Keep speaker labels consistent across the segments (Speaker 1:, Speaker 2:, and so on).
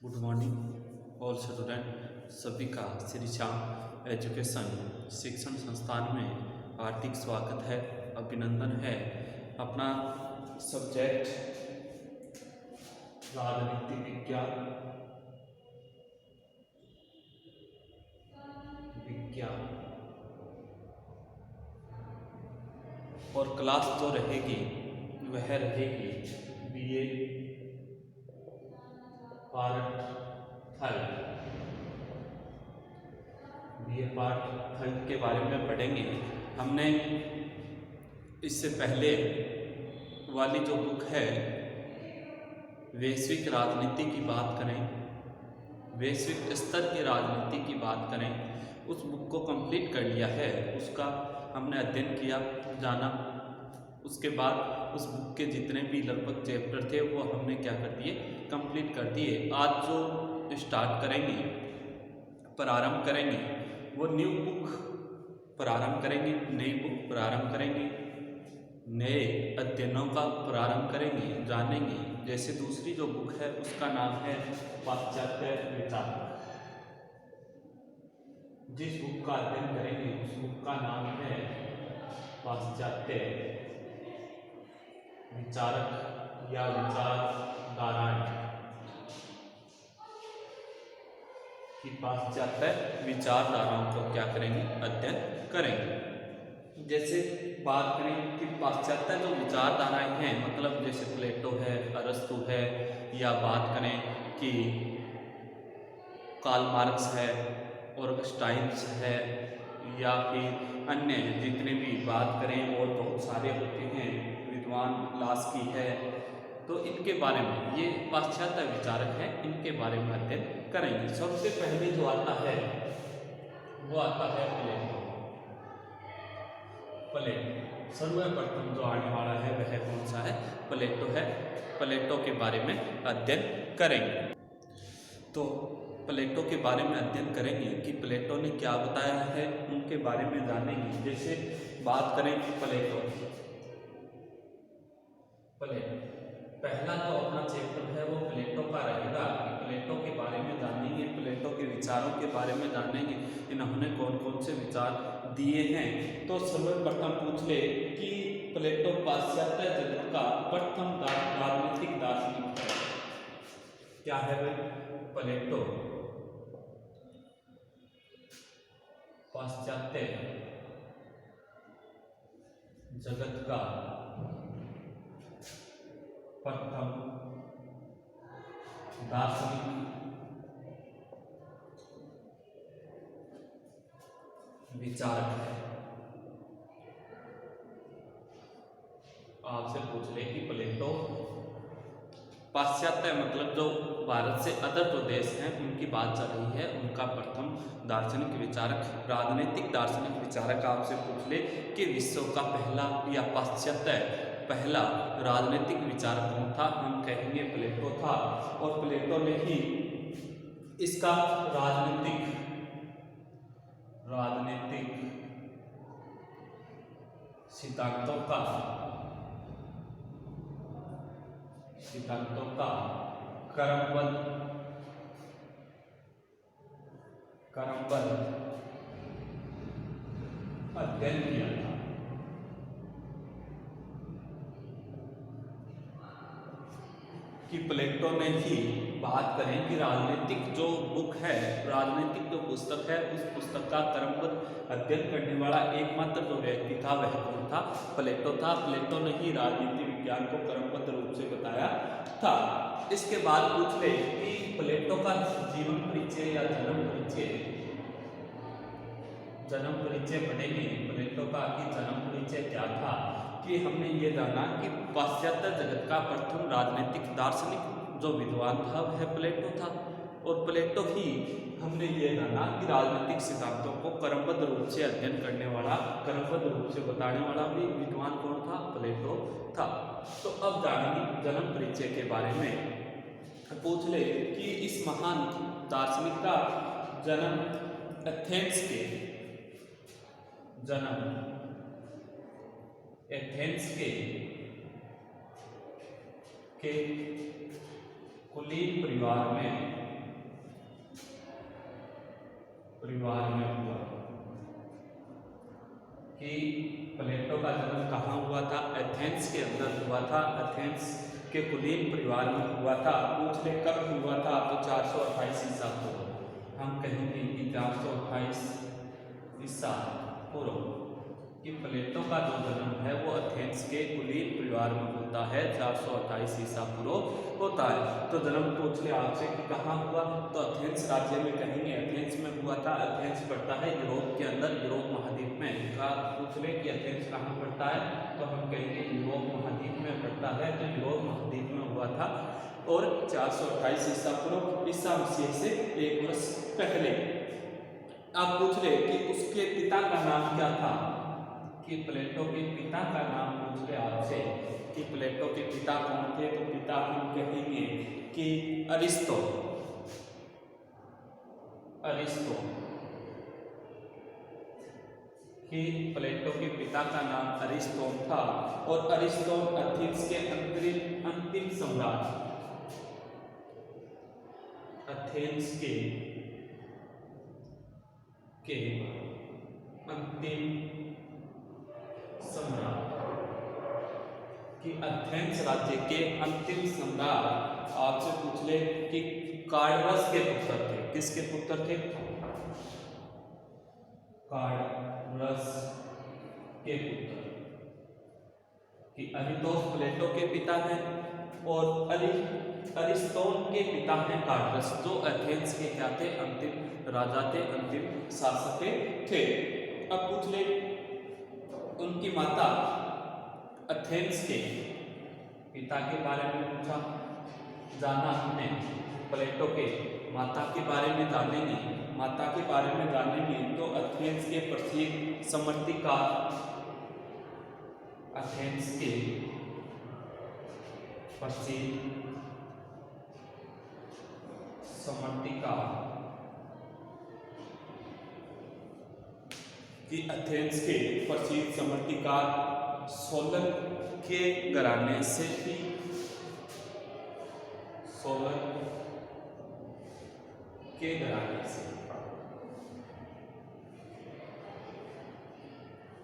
Speaker 1: Good morning all student. सभी का Shri Shyam education शिक्षण संस्थान में हार्दिक स्वागत है, अभिनंदन है। अपना सब्जेक्ट राजनीति विज्ञान और क्लास जो रहेगी वह रहेगी बीए पार्ट थर्ड के बारे में पढ़ेंगे। हमने इससे पहले वाली जो बुक है वैश्विक राजनीति की बात करें, वैश्विक स्तर की राजनीति की बात करें, उस बुक को कंप्लीट कर लिया है। उसका हमने अध्ययन किया, जाना। उसके बाद उस बुक के जितने भी लगभग चैप्टर थे वो हमने क्या कर दिए, कंप्लीट कर दिए। आज जो स्टार्ट करेंगे, प्रारंभ करेंगे, वो न्यू बुक प्रारंभ करेंगे, नई बुक प्रारंभ करेंगे, नए अध्ययनों का प्रारंभ करेंगे, जानेंगे। जैसे दूसरी जो बुक है उसका नाम है पाश्चात्य विचार। जिस बुक का अध्ययन करेंगे उस बुक का नाम है पाश्चात्य विचारक या विचारधाराएं कि पाश्चात्य विचारधाराओं को क्या करेंगे, अध्ययन करेंगे। जैसे बात करें कि पाश्चात्य जो विचारधाराएं हैं, मतलब जैसे प्लेटो है, अरस्तु है, या बात करें कि कार्ल मार्क्स है और स्टाइन्स है, या फिर अन्य जितने भी बात करें और बहुत सारे होते हैं, विद्वान लास्की है, तो इनके बारे में ये पाश्चात्य विचारक है, इनके बारे में अध्ययन करेंगे। सबसे पहले जो आता है वो आता है प्लेटो। सर्वप्रथम जो आने वाला है वह कौन सा है, प्लेटो है। प्लेटो के बारे में अध्ययन करेंगे। तो प्लेटो के बारे में अध्ययन करेंगे कि प्लेटो ने क्या बताया है, उनके बारे में जानेंगे। जैसे बात करें प्लेटो, पहला जो अपना चैप्टर है वो प्लेटो का रहेगा कि प्लेटो के बारे में जानेंगे, प्लेटो के विचारों के बारे में जानेंगे, इन्होंने कौन कौन से विचार दिए हैं। तो सर्वप्रथम पूछ ले कि प्लेटो पाश्चात्य जगत का प्रथम राजनीतिक दार्शनिक है। क्या है भाई? प्लेटो पाश्चात्य जगत का प्रथम दार्शनिक विचारक है। आपसे पूछ ले कि प्लेटो पाश्चात्य मतलब जो भारत से अदर जो देश हैं उनकी बात चल रही है, उनका प्रथम दार्शनिक विचारक, राजनीतिक दार्शनिक विचारक आपसे पूछ ले कि विश्व का पहला या पाश्चात्य पहला राजनीतिक विचारक कौन था, हम कहेंगे प्लेटो था। और प्लेटो ने ही इसका राजनीतिक सिद्धांतों का क्रमबद्ध अध्ययन किया था। कि प्लेटो ने ही बात करें कि राजनीतिक जो बुक है, राजनीतिक जो पुस्तक है, उस पुस्तक का क्रमबद्ध अध्ययन करने वाला एकमात्र जो व्यक्ति था वह कौन था? प्लेटो था। प्लेटो ने ही राजनीति विज्ञान को क्रमबद्ध रूप से बताया था। इसके बाद पूछ ले कि प्लेटो का जीवन परिचय या जन्म परिचय पढ़ेंगे। प्लेटो का कि जन्म परिचय क्या था, कि हमने ये जाना कि पाश्चात्य जगत का प्रथम राजनीतिक दार्शनिक जो विद्वान था वह प्लेटो था। और प्लेटो ही हमने ये जाना कि राजनीतिक सिद्धांतों को क्रमबद्ध रूप से अध्ययन करने वाला, क्रमबद्ध रूप से बताने वाला भी विद्वान कौन था? प्लेटो था। तो अब जानेंगे जन्म परिचय के बारे में। पूछ ले कि इस महान दार्शनिक का जन्म एथेंस के कुलीन परिवार में परिवार में हुआ। कि प्लेटो का जन्म कहाँ हुआ था? एथेंस के अंदर हुआ था, एथेंस के कुलीन परिवार में हुआ था। पूछ ले कब हुआ था? तो 428 ईसा पूर्व। हम कहेंगे कि 428 ईसा पूर्व कि प्लेटो का जो जन्म है वो एथेंस के कुलीन परिवार में होता है, 428 ईसा पूर्व होता है। तो जन्म पूछ ले आपसे कि कहाँ हुआ? तो एथेंस राज्य में कहेंगे, एथेंस में हुआ था। एथेंस पड़ता है यूरोप के अंदर, यूरोप महाद्वीप में। का पूछ ले कि एथेंस कहाँ पड़ता है? तो हम कहेंगे यूरोप महाद्वीप में पड़ता है। तो यूरोप महाद्वीप में हुआ था और 428 ईसा पूर्व, ईसा मसीह से 1 वर्ष पहले। आप पूछ ले कि उसके पिता का नाम क्या था? कि प्लेटो के पिता का नाम पूछ ले आपसे कि प्लेटो के पिता कौन थे? तो पिता हम कहेंगे कि अरिस्तो। कि प्लेटो के पिता का नाम अरिस्टोन था और अरिस्टोन एथेंस के अंतिम सम्राट, एथेंस के अंतिम सम्राट, कि एथेंस राज्य के अंतिम सम्राट। आपसे पूछ ले कि कार्डरस के पुत्र थे। किसके पुत्र थे? कार्डरस के पुत्र। कि अरितोस प्लेटो के पिता हैं और अरिस्टोन के पिता हैं कार्डरस, जो एथेंस के क्या थे? अंतिम राजा थे, अंतिम शासक थे। अब पूछ ले उनकी माता एथेंस के पिता के बारे में पूछा, जाना हमने। प्लेटो के माता के बारे में जानेंगे, माता के बारे में जानेंगे तो एथेंस के प्रसिद्ध समर्थिकार, एथेंस के प्रसिद्ध समर्थिकार, कि एथेंस के प्रसिद्ध समर्थिकार सोलन के घराने से थी। सोलन के घराने से।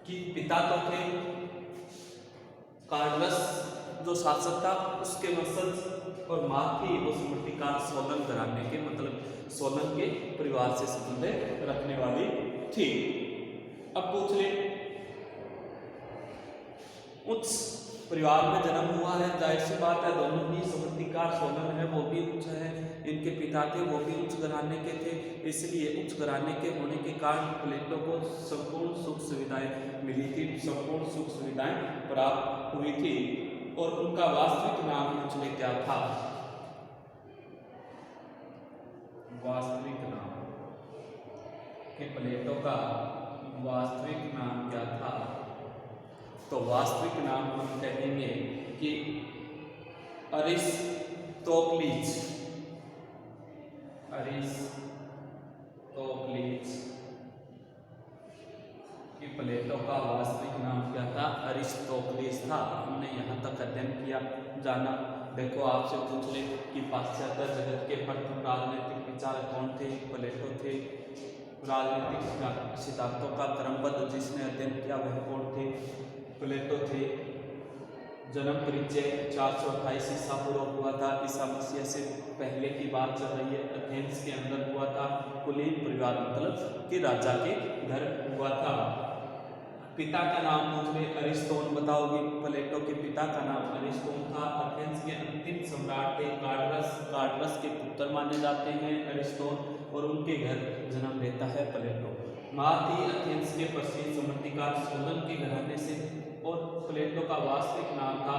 Speaker 1: कि पिता तो थे कार्डरस जो शासक था उसके वंशज और माँ थी वो समर्थिकार सोलन घराने के, मतलब सोलन के परिवार से संबंध रखने वाली थी। अब पूछ ले उच्च परिवार में जन्म हुआ है, जाहिर सी बात है दोनों ही समर्थिकार सोलन है वो भी उच्च है, इनके पिता थे वो भी उच्च घराने के थे, इसलिए उच्च घराने के होने के कारण प्लेटो को संपूर्ण सुख सुविधाएं मिली थी, संपूर्ण सुख सुविधाएं प्राप्त हुई थी। और उनका वास्तविक नाम पूछ ले क्या था? वास्तविक नाम कि प्लेटो का वास्तविक नाम क्या था? तो वास्तविक नाम हम कहेंगे कि अरिस्टोक्लीज। कि प्लेटो का वास्तविक नाम क्या था? अरिस्टोक्लीज था। हमने यहाँ तक अध्ययन किया, जाना। देखो आपसे पूछ ले कि पाश्चात्य जगत के प्रथम राजनीतिक विचारक कौन थे? प्लेटो थे। राजनीतिक सिद्धांतों का क्रमबद्ध जिसने अध्ययन किया वह कौन थे? प्लेटो थे। जन्म परिचय 428 ईसा पूर्व हुआ था, ईसा मसीह से पहले की बात चल रही है। एथेंस के अंदर हुआ था, कुलीन परिवार मतलब कि राजा के घर हुआ था। पिता का नाम पूछ ले, अरिस्टोन बताओगे। प्लेटो के पिता का नाम अरिस्टोन था। एथेंस के अंतिम सम्राट थे कार्डरस के पुत्र माने जाते हैं अरिस्टोन, और उनके घर जन्म लेता है प्लेटो। माँ थी एथेंस के प्रसिद्ध समर्थिकार सोलन के घराने से, और प्लेटो का वास्तविक नाम था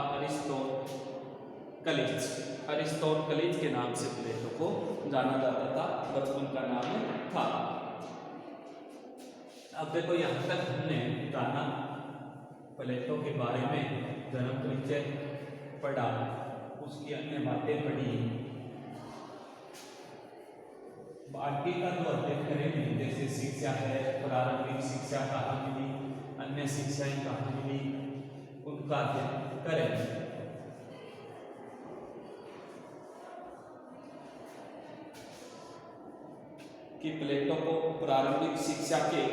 Speaker 1: अरिस्टोन कलीज के नाम से प्लेटो को जाना जाता था, बचपन का नाम था। अब देखो यहाँ तक हमने जाना प्लेटो के बारे में, जन्म परिचय पढ़ा, उसकी अन्य बातें पढ़ी। बाकी का जो अध्ययन करेंगे जैसे शिक्षा है, प्रारंभिक शिक्षा कहाँ मिली, अन्य शिक्षाएं कहाँ मिली, उनका अध्ययन करेंगे। कि प्लेटो को प्रारंभिक शिक्षा के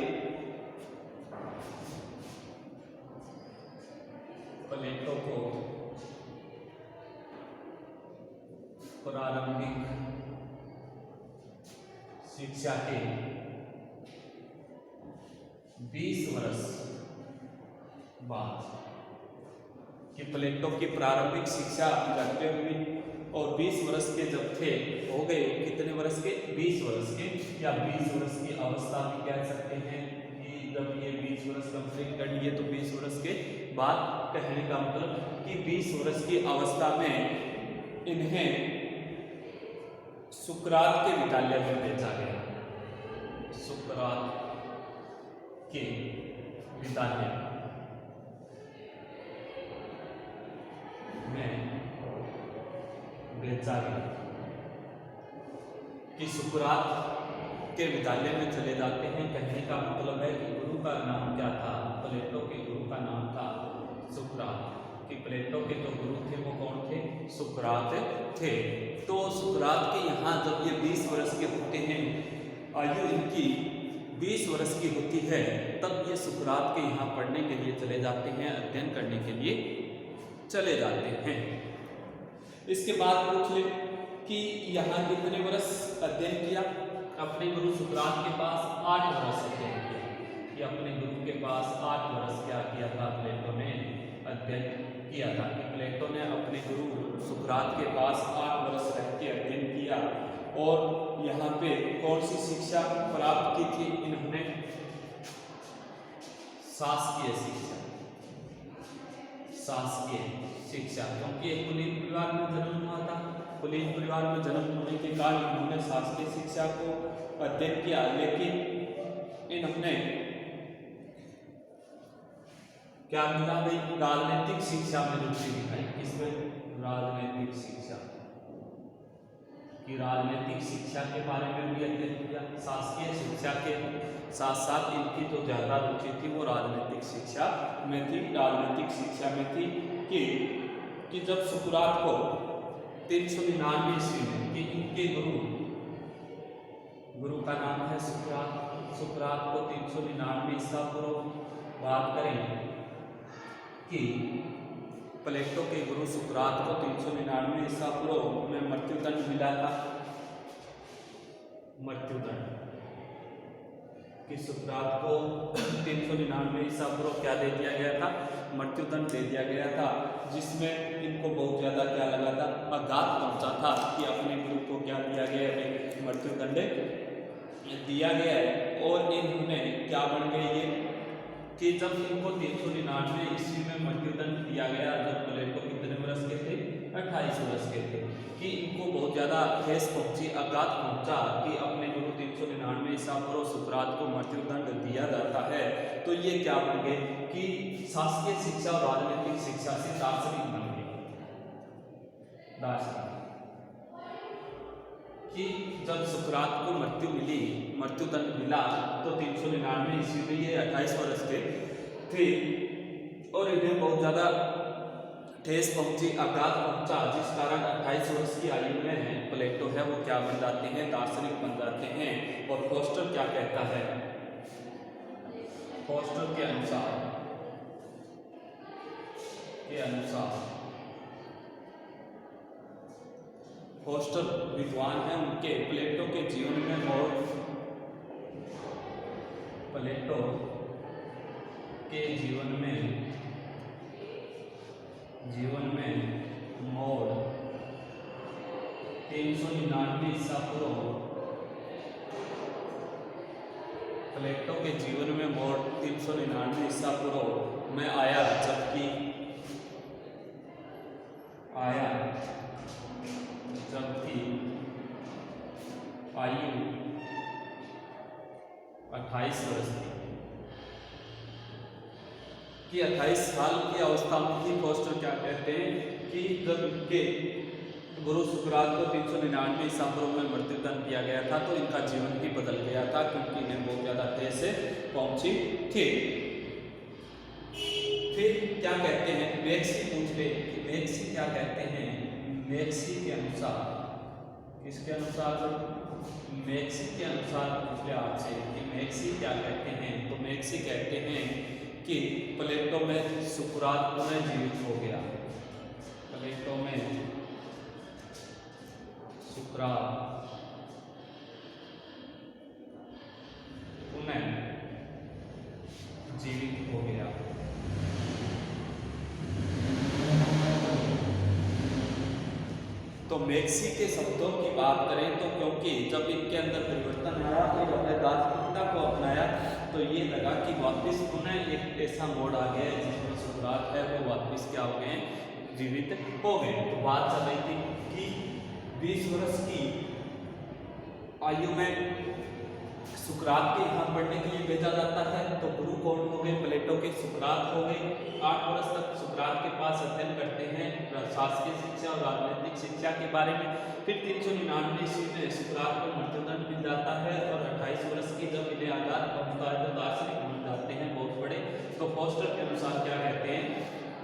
Speaker 1: शिक्षा के 20 वर्ष बाद, कि प्लेटो की प्रारंभिक शिक्षा घर पे हुई और 20 वर्ष के जब थे हो गए, कितने वर्ष के? 20 वर्ष के, या 20 वर्ष की अवस्था भी कह सकते हैं कि जब ये 20 वर्ष कंप्लीट कर लिए तो 20 वर्ष के बाद, कहने का मतलब कि 20 वर्ष की अवस्था में इन्हें सुकरात के विद्यालय में भेजा गया। सुकरात के विद्यालय में भेजा गया, कि सुकरात के विद्यालय में चले जाते हैं। कहने का मतलब है कि गुरु का नाम क्या था? प्लेटो के गुरु का नाम था सुकरात, कि प्लेटो के जो गुरु थे वो कौन थे? सुकरात थे। तो सुकरात के यहाँ जब ये 20 वर्ष के होते हैं, आयु इनकी 20 वर्ष की होती है, तब ये सुकरात के यहाँ पढ़ने के लिए चले जाते हैं, अध्ययन करने के लिए चले जाते हैं। इसके बाद पूछ ले कि यहाँ कितने वर्ष अध्ययन किया? अपने गुरु सुकरात के पास 8 वर्ष अध्ययन किया, कि अपने गुरु के पास 8 वर्ष क्या किया था? प्लेटो ने अध्ययन किया था, कि प्लेटो ने अपने गुरु सुकरात के पास 8 वर्ष रह के अध्ययन किया। और यहाँ पे कौन सी शिक्षा प्राप्त की थी इन्होंने? शासकीय शिक्षा। शासकीय शिक्षा, क्योंकि एक कुलीन परिवार में जन्म हुआ था। कुलीन परिवार में जन्म होने के कारण इन्होंने शासकीय शिक्षा को अध्ययन किया, लेकिन इन्होंने क्या मिला भाई? राजनीतिक शिक्षा में रुचि दिखाई। किसमें? राजनीतिक शिक्षा, कि राजनीतिक शिक्षा के बारे में भी अध्ययन किया। शासकीय शिक्षा के साथ साथ इनकी जो ज्यादा रुचि थी वो राजनीतिक शिक्षा में थी। राजनीतिक शिक्षा में थी कि जब सुकरात को 399 ईस्वी में, कि इनके गुरु का नाम है सुकरात, सुकरात को 399 ईसा पूर्व बात करें कि प्लेटो के गुरु सुकरात को 399 ईसा पूर्व में मृत्युदंड मिला था। मृत्युदंड, कि सुकरात को 399 ईसा पूर्व क्या दे दिया गया था? मृत्युदंड दे दिया गया था, जिसमें इनको बहुत ज्यादा क्या लगा था? आघात पहुंचा था कि अपने गुरु को क्या दिया गया है? मृत्युदंड दिया गया है। और इन्होंने क्या बन गए ये, कि जब इनको 399 ईस्वी में मृत्युदंड दिया गया, जब प्लेटो कितने वर्ष के थे? 28 वर्ष के थे, कि इनको बहुत ज़्यादा ठेस पहुंची, आघात पहुंचा कि अपने गुरु 399 ईसा पूर्व सुकरात को मृत्युदंड दिया जाता है। तो ये क्या बन गए कि शासकीय शिक्षा और राजनीतिक शिक्षा से दार्शनिक बन गए। दार्शनिक, कि जब सुकरात को मृत्यु मिली, मृत्युदंड मिला, तो 399 ईस्वी में ये 28 वर्ष के थे और इन्हें बहुत ज़्यादा ठेस पहुंची, आघात पहुंचा, जिस कारण 28 वर्ष की आयु में प्लेटो है वो क्या बन जाते हैं? दार्शनिक बन जाते हैं। और फोस्टर क्या कहता है? फोस्टर के अनुसार फोस्टर विद्वान हैं, उनके प्लेटो के जीवन में मोड़, प्लेटो के जीवन में मोड़ 399 ईसा पूर्व, प्लेटो के जीवन में मोड़ 399 ईसा पूर्व में आया, जबकि आयु 28 वर्ष थी, कि 28 साल की अवस्था में ही फोस्टर क्या कहते हैं कि जब इनके गुरु सुकरात को 399 ईसा पूर्व में मृत्युदंड दिया गया था, तो इनका जीवन भी बदल गया था, क्योंकि इन्हें बहुत ज़्यादा ठेस पहुंची थी। फिर क्या कहते हैं? मैक्सी पूछ ले कि मैक्सी क्या कहते हैं? मैक्सी के अनुसार इसके अनुसार मैक्सी के अनुसार पूछ लिया आपसे कि मैक्सी क्या कहते हैं, तो मैक्सी कहते हैं कि प्लेटो में सुकरात पुनः जीवित हो गया। प्लेटो में सुकरात पुनः जीवित हो गया। तो मैक्सी के शब्दों की बात करें तो क्योंकि जब इनके अंदर परिवर्तन आया और अपने दार्शनिकता को अपनाया तो ये लगा कि वापस पुनः एक ऐसा मोड़ आ गया जिसमें सुकरात है वो वापस क्या हो गए, जीवित हो गए। तो बात चल रही थी कि 20 वर्ष की आयु में सुकरात के यहाँ पढ़ने के लिए भेजा जाता है। तो गुरु कौन हो गए, प्लेटो के सुकरात हो गए। 8 वर्ष तक सुकरात के पास अध्ययन करते हैं शासकीय शिक्षा और राजनीतिक शिक्षा के बारे में। फिर 399 ईस्वी में सुकरात को मृत्युदंड मिल जाता है और 28 वर्ष की जब इन्हें आजाद पहुंचता है तो दार्शनिक बन जाते हैं बहुत बड़े। तो फोस्टर के अनुसार क्या कहते हैं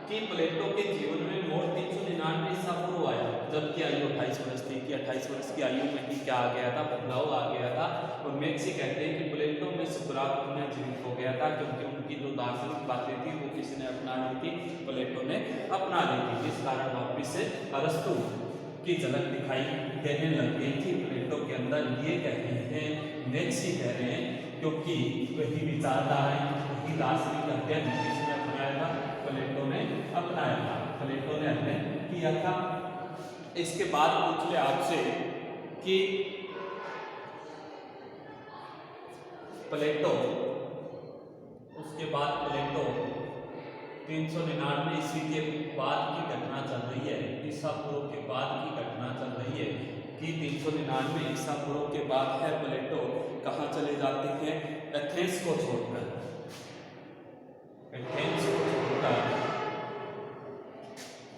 Speaker 1: कि प्लेटो के जीवन में मोड़ 399 ईसा पूर्व आया जबकि आयु 28 वर्ष थी, कि 28 वर्ष की आयु में ही क्या आ गया था, बदलाव आ गया था। और मैक्सी कहते हैं कि प्लेटो में सुकरात पुनः जीवित हो गया था क्योंकि उनकी जो दार्शनिक बातें थी वो किसी ने अपना ली थी, प्लेटो ने अपना ली थी, जिस कारण वापिस से अरस्तु की झलक दिखाई देने लग गई थी प्लेटो के अंदर। ये कहते हैं मैक्सी कह रहे हैं क्योंकि वही विचारधाराएं वही दार्शनिक अध्ययन किसने अपनाया था, प्लेटो ने अपनाया था, प्लेटो ने अध्ययन किया था। इसके बाद पूछ ले आपसे कि प्लेटो, उसके बाद प्लेटो 399 ईस्वी के बाद की घटना चल रही है, ईसा पूर्व के बाद की घटना चल रही है कि 399 ईसा पूर्व के बाद है प्लेटो कहाँ चले जाते हैं, एथेंस को छोड़कर। एथेंस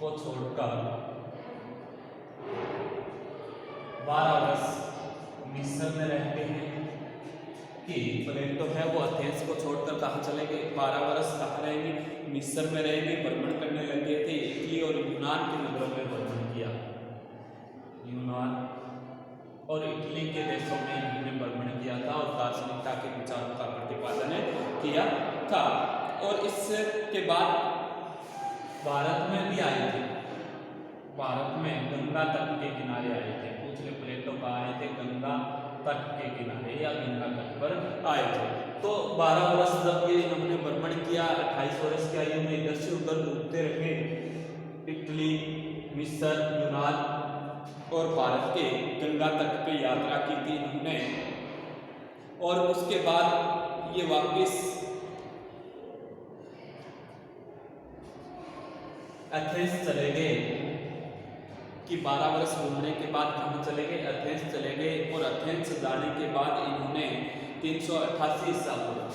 Speaker 1: को छोड़कर 12 वर्ष मिस्र में रहते हैं। कि प्लेटो है वो एथेंस को छोड़कर कहाँ चले गए, 12 वर्ष कहाँ रहेंगे, मिस्र में रहेंगे। भ्रमण करने लगे थे, इटली और यूनान के नगरों में भ्रमण किया, यूनान और इटली के देशों में इन्होंने भ्रमण किया था और दार्शनिकता के विचारों का प्रतिपादन किया था। और इसके बाद भारत में भी आए थे, भारत में गंगा तट के किनारे आए थे। पूछ ले प्लेटो कहाँ आए थे, गंगा तट के किनारे या गंगा तट पर आए थे। तो 12 वर्ष जब ये इन्होंने भ्रमण किया, 28 वर्ष की आयु में इधर से उधर घूमते रहे, इटली, मिस्र, यूनान और भारत के गंगा तट पे यात्रा की थी इन्होंने। और उसके बाद ये वापस एथेंस चले गए कि 12 वर्ष घूमने के बाद कहाँ चले गए, एथेंस चले गए। और एथेंस जाने के बाद इन्होंने 388 ईसा पूर्व,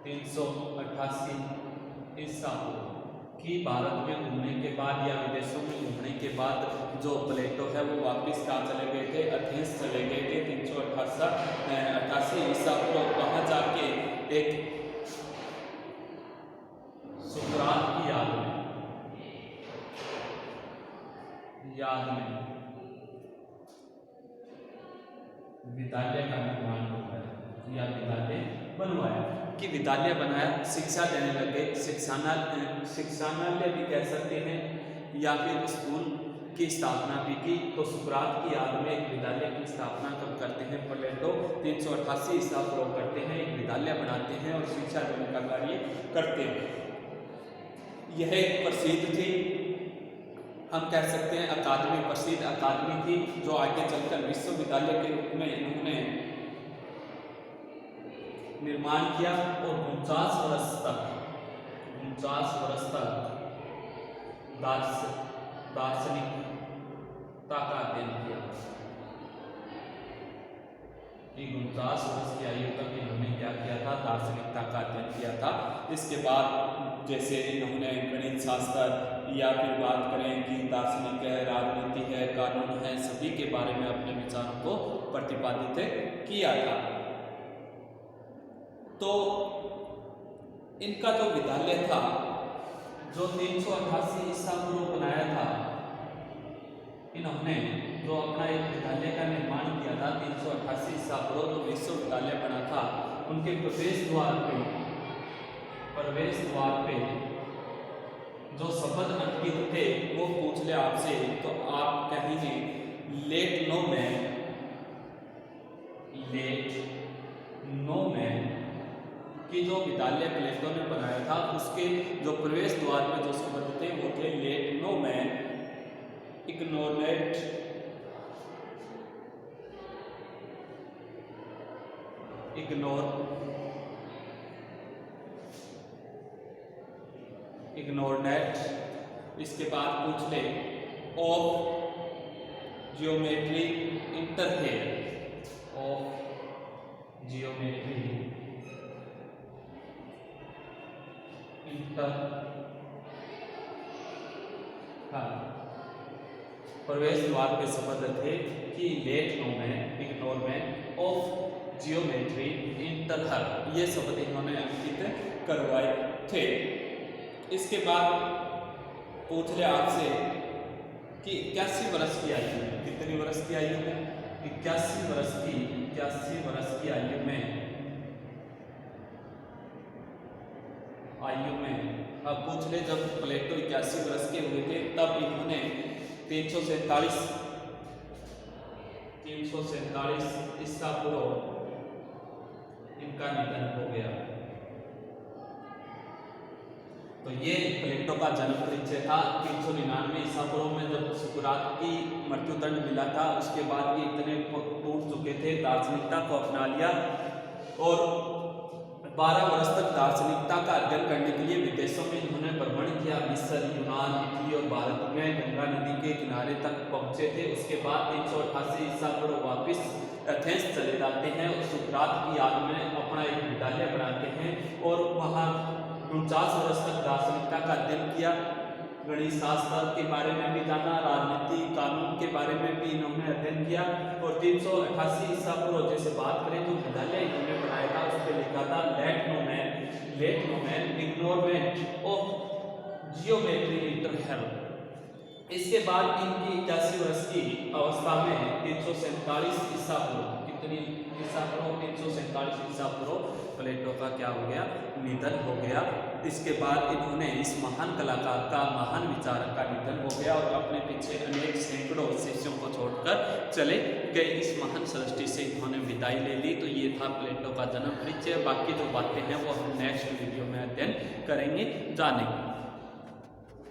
Speaker 1: 388 ईसा पूर्व कि भारत में घूमने के बाद या विदेशों में घूमने के बाद जो प्लेटो है वो वापस कहाँ चले गए थे, एथेंस चले गए थे 388 ईसा पूर्व। वहाँ जाके एक सुकरात की याद में विद्यालय का निर्माण करवाया या विद्यालय बनवाया, कि विद्यालय बनाया, शिक्षा देने लगे। शिक्षानालय भी कह सकते हैं या फिर स्कूल की स्थापना भी की। तो सुकरात की याद में एक विद्यालय की स्थापना कब करते हैं, प्लेटो 388 ईसा पूर्व करते हैं, एक विद्यालय बनाते हैं और शिक्षा देने का कार्य करते हैं। यह एक प्रसिद्ध थी, हम कह सकते हैं अकादमी, प्रसिद्ध अकादमी थी जो आगे चलकर विश्वविद्यालय के रूप में इन्होंने निर्माण किया। और 49 वर्ष तक दार्शनिकता का अध्ययन किया। 49 वर्ष की आयु तक इन्होंने क्या किया था, दार्शनिकता का अध्ययन किया था। इसके बाद जैसे इन्होंने गणित शास्त्र या फिर बात करें कि दार्शनिक है, राजनीति है, कानून है, सभी के बारे में अपने विचारों को प्रतिपादित किया था। तो इनका जो विद्यालय था जो 388 ईसा पूर्व बनाया था, इन्होंने जो अपना एक विद्यालय का निर्माण किया था 388 ईसा पूर्व, जो विश्वविद्यालय बना था, उनके प्रवेश द्वार पे जो शब्द अंकित थे वो पूछ ले आपसे, तो आप कहेंगे लेट नो मैन कि जो विद्यालय प्लेटो ने बनाया था उसके जो प्रवेश द्वार पे जो शब्द थे वो थे let no man ignorant. इसके बाद पूछ ले of geometry enter here, of geometry enter, हाँ, प्रवेश द्वार के शब्द थे कि let no man, ignorant, of geometry enter here, ये शब्द इन्होंने अंकित करवाए थे। इसके बाद पूछ ले आपसे कि 81 वर्ष की आयु में, कितनी वर्ष की आयु में, 81 वर्ष की आयु में। अब पूछ ले जब प्लेटो 81 वर्ष के हुए थे तब इन्होंने 347 ईसा पूर्व इनका निधन हो गया। तो ये प्लेटो का जन्म परिचय था। 399 ईसा पूर्व में जब सुकरात की मृत्युदंड मिला था उसके बाद ये इतने टूट चुके थे, दार्शनिकता को अपना लिया और 12 वर्ष तक दार्शनिकता का अध्ययन करने के लिए विदेशों में इन्होंने भ्रमण किया। मिस्र, यूनान, इटली और भारत में गंगा नदी के किनारे तक पहुंचे थे। उसके बाद 388 ईसा पूर्व वापिस एथेंस चले जाते हैं और सुकरात की याद में अपना एक विद्यालय बनाते हैं और वहाँ 49 वर्ष तक दार्शनिकता का अध्ययन किया। गणित शास्त्र के बारे में भी जाना, राजनीति कानून के बारे में भी इन्होंने अध्ययन किया। और 388 ईसा पूर्व जैसे बात करें जो विद्यालय इन्होंने बनाया था उस पर लिखा था let no man ignorant of geometry enter here. इसके बाद इनकी 81 वर्ष की अवस्था में 347 ईसा पूर्व, कितनी ईसा पूर्व, 347 ईसा पूर्व प्लेटो का क्या हो गया, निधन हो गया। इसके बाद इन्होंने इस महान कलाकार का, महान विचारक का निधन हो गया और अपने पीछे अनेक सैकड़ों शिष्यों को छोड़कर चले गए। इस महान सृष्टि से इन्होंने विदाई ले ली। तो ये था प्लेटो का जन्म परिचय। बाकी जो बातें हैं वो हम नेक्स्ट वीडियो में अध्ययन करेंगे, जानेंगे।